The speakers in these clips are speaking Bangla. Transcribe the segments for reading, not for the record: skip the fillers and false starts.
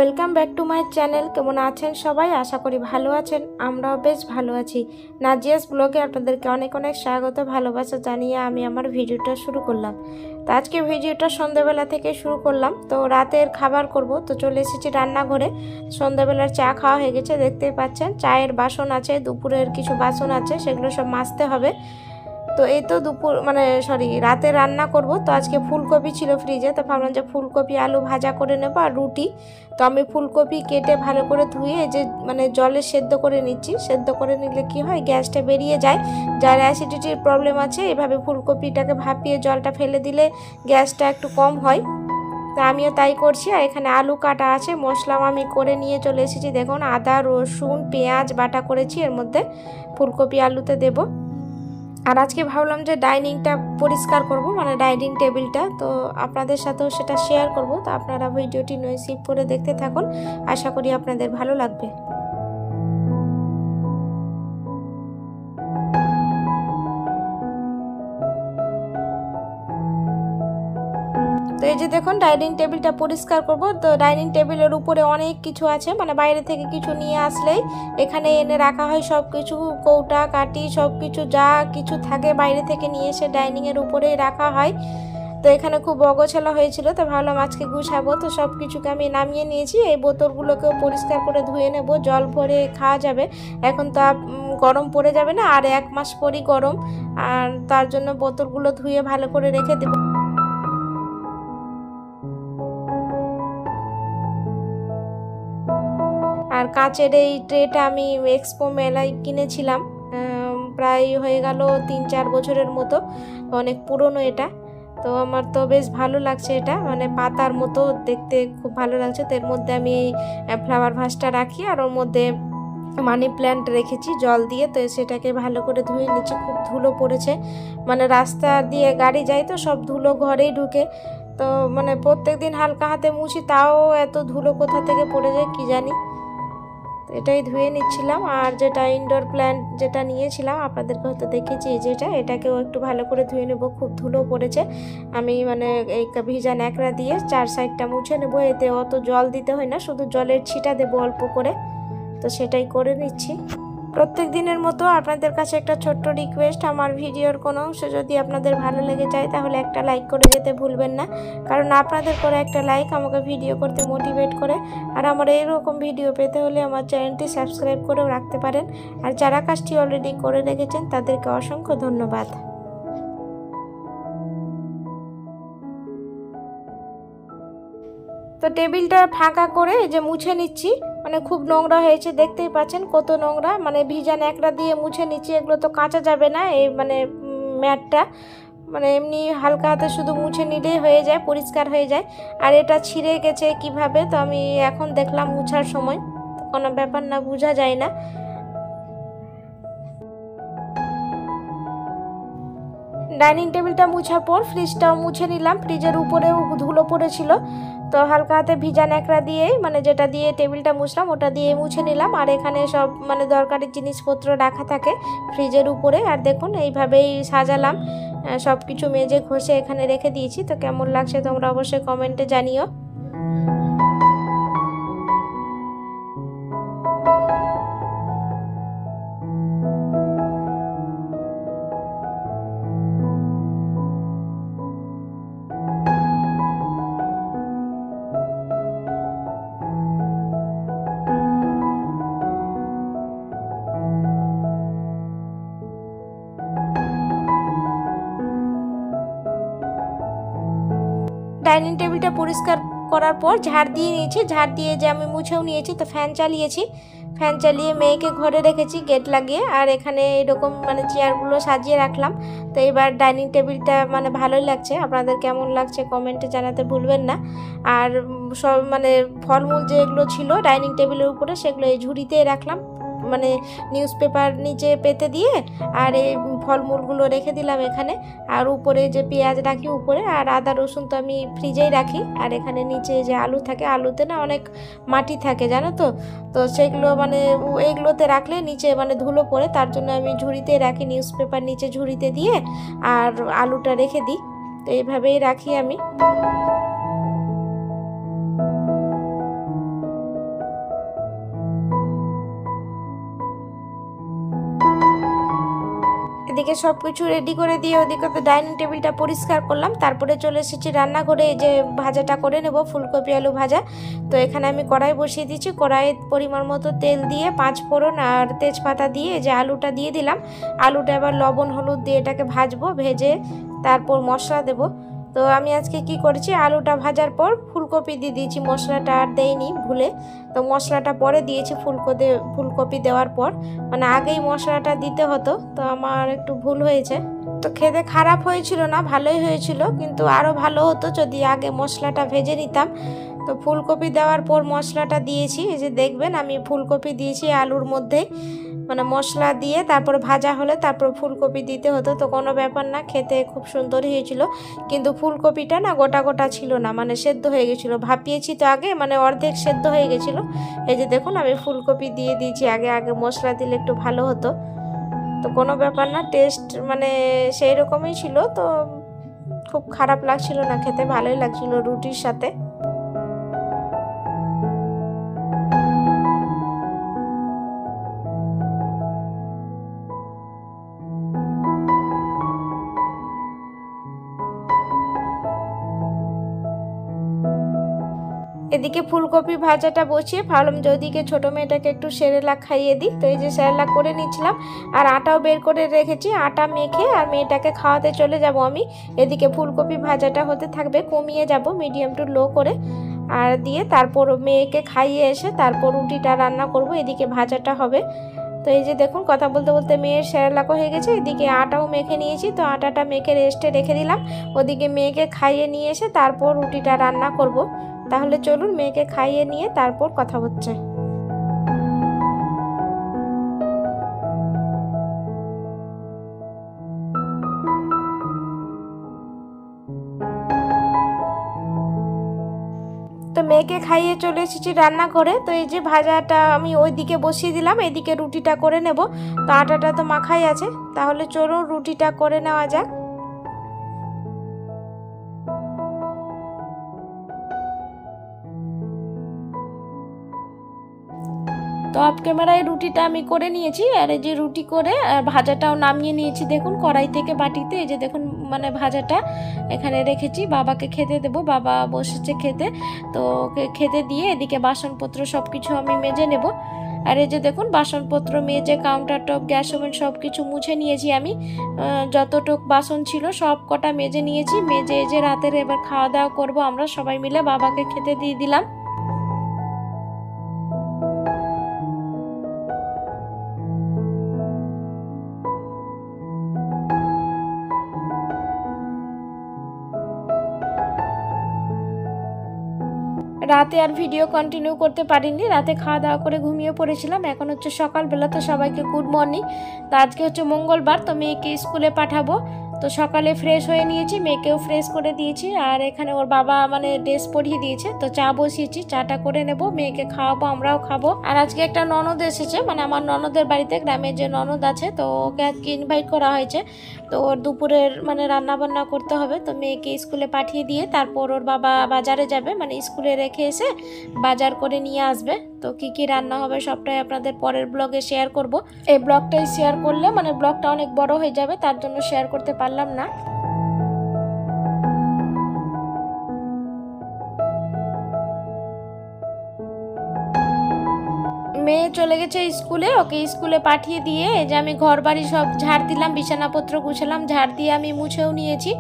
Welcome back to my channel. কেমন আছেন সবাই? আশা করি ভালো আছেন। আমরাও বেশ ভালো আছি। নাজিয়াস ব্লগে আপনাদেরকে অনেক অনেক স্বাগত, ভালোবাসা জানিয়ে আমি আমার ভিডিওটা শুরু করলাম। তো আজকে ভিডিওটা সন্ধ্যাবেলা থেকে শুরু করলাম। তো রাতের খাবার করব, তো চলে এসেছি রান্নাঘরে। সন্ধ্যাবেলার চা খাওয়া হয়ে গেছে, দেখতেই পাচ্ছেন। চায়ের বাসন আছে, দুপুরের কিছু বাসন আছে, সেগুলো সব মাজতে হবে। তো এই তো রাতে রান্না করব। তো আজকে ফুলকপি ছিল ফ্রিজে, তো ভাবলাম যে ফুলকপি আলু ভাজা করে নেব আর রুটি। তো আমি ফুলকপি কেটে ভালো করে ধুয়ে যে জলে সেদ্ধ করে নিচ্ছি। সেদ্ধ করে নিলে কি হয়, গ্যাসটা বেরিয়ে যায়। যার অ্যাসিডিটির প্রবলেম আছে, এভাবে ফুলকপিটাকে ভাপিয়ে জলটা ফেলে দিলে গ্যাসটা একটু কম হয়। তা আমিও তাই করছি। আর এখানে আলু কাটা আছে, মশলাও আমি করে নিয়ে চলে এসেছি। দেখুন, আদা রসুন পেঁয়াজ বাটা করেছি, এর মধ্যে ফুলকপি আলুতে দেব। আর আজকে ভাবলাম যে ডাইনিংটা পরিষ্কার করব, ডাইনিং টেবিলটা। তো আপনাদের সাথেও সেটা শেয়ার করব। তো আপনারা ভিডিওটি স্কিপ করে দেখতে থাকুন, আশা করি আপনাদের ভালো লাগবে। তো এই যে দেখুন, ডাইনিং টেবিলটা পরিষ্কার করব। তো ডাইনিং টেবিলের উপরে অনেক কিছু আছে, বাইরে থেকে কিছু নিয়ে আসলেই এখানে এনে রাখা হয়। সব কিছু কৌটা কাটি সব কিছু যা কিছু থাকে বাইরে থেকে নিয়ে এসে ডাইনিংয়ের উপরেই রাখা হয়। তো এখানে খুব অগোছালো হয়েছিল, তো ভাবলাম আজকে গুছাবো। তো সব কিছুকে আমি নামিয়ে নিয়েছি। এই বোতলগুলোকেও পরিষ্কার করে ধুয়ে নেব, জল ভরে খাওয়া যাবে। এখন তো গরম পড়ে যাবে না, আর 1 মাস পরই গরম। আর তার জন্য বোতলগুলো ধুয়ে ভালো করে রেখে দেবো। আর কাচের এই ট্রেটা আমি এক্সপো মেলায় কিনেছিলাম, প্রায় হয়ে গেল 3-4 বছরের মতো, অনেক পুরনো এটা। তো আমার তো বেশ ভালো লাগছে এটা, পাতার মতো দেখতে খুব ভালো লাগছে। তো এর মধ্যে আমি ফ্লাওয়ার ভাসটা রাখি, আর ওর মধ্যে মানি প্ল্যান্ট রেখেছি জল দিয়ে। তো সেটাকে ভালো করে ধুয়ে নিচ্ছি। খুব ধুলো পড়েছে, রাস্তা দিয়ে গাড়ি যায় তো সব ধুলো ঘরেই ঢুকে। তো প্রত্যেক দিন হালকা হাতে মুছি, তাও এত ধুলো কোথা থেকে পড়ে যায় কি জানি। এটাই ধুয়ে নিচ্ছিলাম। আর যেটা ইনডোর প্ল্যান্ট যেটা নিয়েছিলাম, আপনাদেরকে হয়তো দেখেছি, এটাকেও একটু ভালো করে ধুয়ে নেব। খুব ধুলো পড়েছে। আমি এই ভিজা ন্যাকড়া দিয়ে 4 সাইডটা মুছে নেব। এতে অত জল দিতে হয় না, শুধু জলের ছিটা দেবো অল্প করে। তো সেটাই করে নিচ্ছি। প্রত্যেক দিনের মতো আপনাদের কাছে একটা ছোট্ট রিকোয়েস্ট, আমার ভিডিওর কোনো অংশ যদি আপনাদের ভালো লেগে যায় তাহলে একটা লাইক করে যেতে ভুলবেন না। কারণ আপনাদের করে একটা লাইক আমাকে ভিডিও করতে মোটিভেট করে। আর আমার এইরকম ভিডিও পেতে হলে আমার চ্যানেলটি সাবস্ক্রাইব করেও রাখতে পারেন। আর যারা কাজটি অলরেডি করে রেখেছেন তাদেরকে অসংখ্য ধন্যবাদ। তো টেবিলটা ফাঁকা করে যে মুছে নিচ্ছি। খুব নোংরা হয়েছে, দেখতেই পাচ্ছেন কত নোংরা। ভিজা ন্যাকড়া দিয়ে মুছে নিচ্ছি। এগুলো তো কাচা যাবে না, এই ম্যাটটা এমনি হালকা হাতে শুধু মুছে নিলেই হয়ে যায়, পরিষ্কার হয়ে যায়। আর এটা ছিঁড়ে গেছে কিভাবে, তো আমি এখন দেখলাম মুছার সময়। কোনো ব্যাপার না, বোঝা যায় না। ডাইনিং টেবিলটা মুছার পর ফ্রিজটাও মুছে নিলাম। ফ্রিজের উপরেও ধুলো পড়েছিল, তো হালকা হাতে ভিজা ন্যাকড়া দিয়েই যেটা দিয়ে টেবিলটা মুছলাম ওটা দিয়ে মুছে নিলাম। আর এখানে সব দরকারি জিনিসপত্র রাখা থাকে ফ্রিজের উপরে। আর দেখুন এইভাবেই সাজালাম, সব কিছু মেজে ঘষে এখানে রেখে দিয়েছি। তো কেমন লাগছে তোমরা অবশ্যই কমেন্টে জানিও। ডাইনিং টেবিলটা পরিষ্কার করার পর ঝাড় দিয়ে নিয়েছি। ঝাড় দিয়ে যে আমি মুছেও নিয়েছি। তো ফ্যান চালিয়েছি, ফ্যান চালিয়ে মেয়েকে ঘরে রেখেছি গেট লাগিয়ে। আর এখানে এরকম চেয়ারগুলো সাজিয়ে রাখলাম। তো এবার ডাইনিং টেবিলটা ভালোই লাগছে। আপনাদের কেমন লাগছে কমেন্টে জানাতে ভুলবেন না। আর সব ফলমূল যেগুলো ছিল ডাইনিং টেবিলের উপরে, সেগুলো এই ঝুড়িতেই রাখলাম। নিউজ পেপার নিচে পেতে দিয়ে, আর এই ফলমূলগুলো রেখে দিলাম এখানে। আর উপরে যে পেঁয়াজ রাখি উপরে, আর আদা রসুন তো আমি ফ্রিজেই রাখি। আর এখানে নিচে যে আলু থাকে, আলুতে না অনেক মাটি থাকে জানো তো। তো সেগুলো এইগুলোতে রাখলে নিচে ধুলো পড়ে, তার জন্য আমি ঝুড়িতে রাখি। নিউজ পেপার নিচে ঝুড়িতে দিয়ে আর আলুটা রেখে দিই। তো এইভাবেই রাখি আমি। এদিকে সব কিছু রেডি করে দিয়ে ওদিকে তো ডাইনিং টেবিলটা পরিষ্কার করলাম, তারপরে চলে এসেছি রান্নাঘরে। এই যে ভাজাটা করে নেব, ফুলকপি আলু ভাজা। তো এখানে আমি কড়াই বসিয়ে দিচ্ছি, কড়াইয়ে পরিমাণ মতো তেল দিয়ে 5 ফোড়ন আর তেজপাতা দিয়ে যে আলুটা দিয়ে দিলাম। আলুটা এবার লবণ হলুদ দিয়ে এটাকে ভাজবো, ভেজে তারপর মশলা দেব। তো আমি আজকে কি করেছি, আলুটা ভাজার পর ফুলকপি দিয়ে দিয়েছি, মশলাটা আর দেইনি ভুলে। তো মশলাটা পরে দিয়েছি ফুলকপি দেওয়ার পর, মানে আগেই মশলাটা দিতে হতো, তো আমার একটু ভুল হয়েছে। তো খেতে খারাপ হয়েছিল না, ভালোই হয়েছিল, কিন্তু আরও ভালো হতো যদি আগে মশলাটা ভেজে নিতাম। তো ফুলকপি দেওয়ার পর মশলাটা দিয়েছি। এই যে দেখবেন আমি ফুলকপি দিয়েছি আলুর মধ্যে, মানে মশলা দিয়ে তারপর ভাজা হলে তারপর ফুলকপি দিতে হতো। তো কোনো ব্যাপার না, খেতে খুব সুন্দর হয়েছিল। কিন্তু ফুলকপিটা না গোটা গোটা ছিল না, মানে সেদ্ধ হয়ে গেছিলো। ভাপিয়েছি তো আগে, মানে অর্ধেক সেদ্ধ হয়ে গেছিলো। এই যে দেখুন আমি ফুলকপি দিয়ে দিয়েছি আগে, আগে মশলা দিলে একটু ভালো হতো। তো কোনো ব্যাপার না, টেস্ট মানে সেই রকমই ছিল। তো খুব খারাপ লাগছিল না, খেতে ভালোই লাগছিল রুটির সাথে। এদিকে ফুলকপি ভাজাটা বসিয়ে ভাবলাম যে ওদিকে ছোটো মেয়েটাকে একটু সেরেলাক খাইয়ে দিই। তো এই যে সেরেলাক করে নিচ্ছিলাম, আর আটাও বের করে রেখেছি। আটা মেখে আর মেয়েটাকে খাওয়াতে চলে যাব আমি। এদিকে ফুলকপি ভাজাটা হতে থাকবে, কমিয়ে যাব মিডিয়াম টু লো করে, আর দিয়ে তারপর মেয়েকে খাইয়ে এসে তারপর রুটিটা রান্না করব। এদিকে ভাজাটা হবে। তো এই যে দেখুন কথা বলতে বলতে মেয়ের সেরেলাকও হয়ে গেছে, এদিকে আটাও মেখে নিয়েছি। তো আটাটা মেখে রেস্টে রেখে দিলাম, ওদিকে মেয়েকে খাইয়ে নিয়ে এসে তারপর রুটিটা রান্না করব। তাহলে চলুন মেয়েকে খাইয়ে নিয়ে তারপর কথা হচ্ছে। তো মেয়েকে খাইয়ে চলে এসেছি রান্না করে। তো এই যে ভাজাটা আমি ওই দিকে বসিয়ে দিলাম, এদিকে রুটিটা করে নেব। তো আটাটা তো মাখাই আছে, তাহলে চলুন রুটিটা করে নেওয়া যাক। তো অফ ক্যামেরায় রুটিটা আমি করে নিয়েছি, আর এই যে রুটি করে ভাজাটাও নামিয়ে নিয়েছি। দেখুন কড়াই থেকে বাটিতে, এই যে দেখুন মানে ভাজাটা এখানে রেখেছি, বাবাকে খেতে দেব। বাবা বসেছে খেতে, তো ওকে খেতে দিয়ে এদিকে বাসনপত্র সব কিছু আমি মেজে নেব। আর এই যে দেখুন বাসনপত্র মেজে কাউন্টার টপ গ্যাস ওভেন সব কিছু মুছে নিয়েছি আমি। যতটুক বাসন ছিল সব কটা মেজে নিয়েছি। মেজে এই যে রাতের এবার খাওয়া দাওয়া করবো আমরা সবাই মিলে, বাবাকে খেতে দিয়ে দিলাম। রাতে আর ভিডিও কন্টিনিউ করতে পারিনি, রাতে খাওয়া দাওয়া করে ঘুমিয়ে পড়েছিলাম। এখন হচ্ছে সকালবেলা, তো সবাইকে গুড মর্নিং। তো আজকে হচ্ছে মঙ্গলবার, তো মেয়েকে স্কুলে পাঠাবো। তো সকালে ফ্রেশ হয়ে নিয়েছি, মেয়েকেও ফ্রেশ করে দিয়েছি, আর এখানে ওর বাবা মানে ড্রেস পরিয়ে দিয়েছে। তো চা বসিয়েছি, চাটা করে নেব, মেয়েকে খাওয়াবো, আমরাও খাবো। আর আজকে একটা ননদ এসেছে, মানে আমার ননদের বাড়িতে, গ্রামের যে ননদ আছে, তো ওকে আজকে ইনভাইট করা হয়েছে। তো ওর দুপুরের মানে রান্না বান্না করতে হবে। তো মেয়েকে স্কুলে পাঠিয়ে দিয়ে তারপর ওর বাবা বাজারে যাবে, মানে স্কুলে রেখে এসে বাজার করে নিয়ে আসবে। তো কি কি রান্না হবে সবটাই আপনাদের পরের ব্লগে শেয়ার করব। এই ব্লগটাই শেয়ার করলে মানে ব্লগটা অনেক বড় হয়ে যাবে, তার জন্য শেয়ার করতে পারলাম না। মেয়ে চলে গেছে স্কুলে, ওকে স্কুলে পাঠিয়ে দিয়ে এই যে আমি ঘর বাড়ি সব ঝাড় দিলাম, বিছানাপত্র গুছালাম, ঝাড় দিয়ে আমি মুছেও নিয়েছি।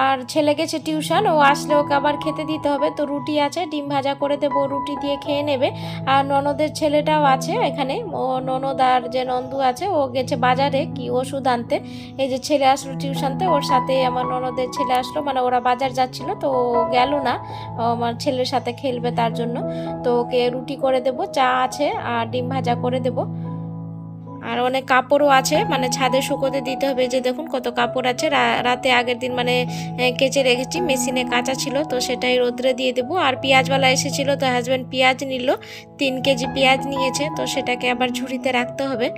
আর ছেলে গেছে টিউশন, ও আসলে ওকে আবার খেতে দিতে হবে। তো রুটি আছে, ডিম ভাজা করে দেবো, রুটি দিয়ে খেয়ে নেবে। আর ননদের ছেলেটাও আছে এখানে, ও ননদ আর যে নন্দু আছে ও গেছে বাজারে কি ওষুধ আনতে। এই যে ছেলে আসলো টিউশনতে, ওর সাথে আমার ননদের ছেলে আসলো, মানে ওরা বাজার যাচ্ছিল, তো ও গেল না, আমার ছেলের সাথে খেলবে তার জন্য। তো ওকে রুটি করে দেবো, চা আছে আর ডিম ভাজা করে দেবো। আর অনেক কাপড়ও আছে, মানে ছাদে শুকোতে দিতে হবে। যে দেখুন কত কাপড় আছে, রাতে আগের দিন মানে কেচে রেখেছি, মেশিনে কাঁচা ছিল, তো সেটাই রোদ্রে দিয়ে দেবো। আর পেঁয়াজওয়ালা এসেছিল, তো হাজব্যান্ড পেঁয়াজ নিল, 3 কেজি পেঁয়াজ নিয়েছে, তো সেটাকে আবার ঝুড়িতে রাখতে হবে।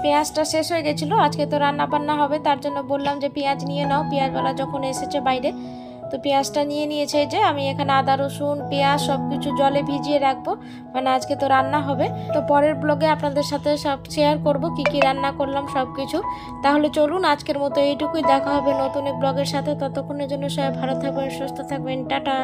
পেঁয়াজটা শেষ হয়ে গেছিলো, আজকে তো রান্না বান্না হবে, তার জন্য বললাম যে পেঁয়াজ নিয়ে নাও। পেঁয়াজওয়ালা যখন এসেছে বাইরে, তো পেঁয়াজটা নিয়ে নিয়েছে। যে আমি এখানে আদা রসুন পেঁয়াজ সব কিছু জলে ভিজিয়ে রাখবো, মানে আজকে তো রান্না হবে। তো পরের ব্লগে আপনাদের সাথে সব শেয়ার করব কি কি রান্না করলাম সব কিছু। তাহলে চলুন আজকের মতো এইটুকুই, দেখা হবে নতুন এক ব্লগের সাথে। ততক্ষণের জন্য সবাই ভালো থাকবেন, সুস্থ থাকবেন, টাটা।